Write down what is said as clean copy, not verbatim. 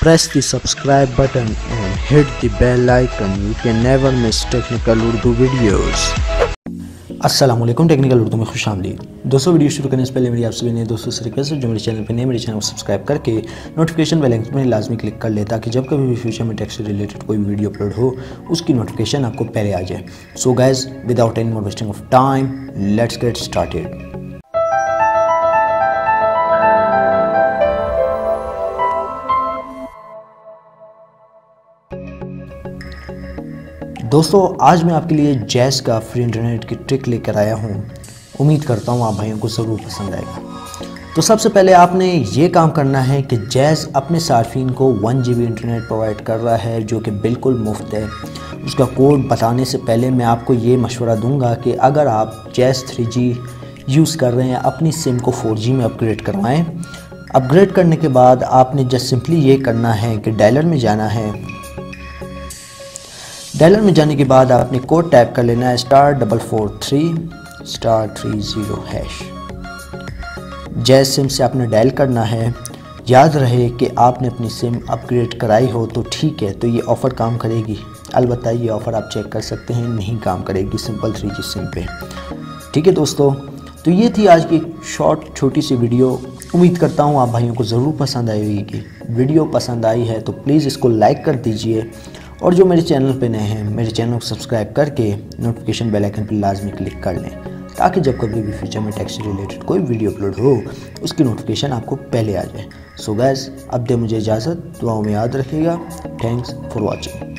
Press the subscribe button and hit the bell icon. You can never miss technical Urdu videos. अस्सलामुअलैकुम, technical Urdu में खुशामदीद। दोस्तों, video शुरू करने से पहले मेरी आप सभी नए दोस्तों से रिक्वेस्ट है, जो मेरे चैनल पे नए, मेरे चैनल को सब्सक्राइब करके नोटिफिकेशन बेल आइकन में लाजमी क्लिक कर ले, ताकि जब कभी भी फ्यूचर में टेक से रिलेटेड कोई वीडियो अपलोड हो उसकी नोटिफिकेशन आपको पहले आ जाए। So guys, without any more wasting of time, let's get started. दोस्तों, आज मैं आपके लिए जैज़ का फ्री इंटरनेट की ट्रिक लेकर आया हूँ। उम्मीद करता हूँ आप भाइयों को ज़रूर पसंद आएगा। तो सबसे पहले आपने ये काम करना है कि जैज़ अपने सार्फिन को 1 GB इंटरनेट प्रोवाइड कर रहा है, जो कि बिल्कुल मुफ्त है। उसका कोड बताने से पहले मैं आपको ये मशवरा दूंगा कि अगर आप जैज़ 3G यूज़ कर रहे हैं, अपनी सिम को 4G में अपग्रेड करवाएँ। अपग्रेड करने के बाद आपने जस्ट सिंपली ये करना है कि डायलर में जाना है। डायलर में जाने के बाद आपने कोड टाइप कर लेना है *443*30#। जैज़ सिम से आपने डायल करना है। याद रहे कि आपने अपनी सिम अपग्रेड कराई हो तो ठीक है, तो ये ऑफ़र काम करेगी। अलबत्ता ये ऑफ़र आप चेक कर सकते हैं, नहीं काम करेगी सिंपल 3G सिम पे। ठीक है दोस्तों, तो ये थी आज की छोटी सी वीडियो। उम्मीद करता हूँ आप भाइयों को ज़रूर पसंद आई होगी। वीडियो पसंद आई है तो प्लीज़ इसको लाइक कर दीजिए, और जो मेरे चैनल पे नए हैं, मेरे चैनल को सब्सक्राइब करके नोटिफिकेशन बेल आइकन पर लाजमी क्लिक कर लें, ताकि जब कभी भी फ्यूचर में टेक से रिलेटेड कोई वीडियो अपलोड हो उसकी नोटिफिकेशन आपको पहले आ जाए। सो गाइस, अब दे मुझे इजाज़त, दुआओं में याद रखिएगा। Thanks for watching.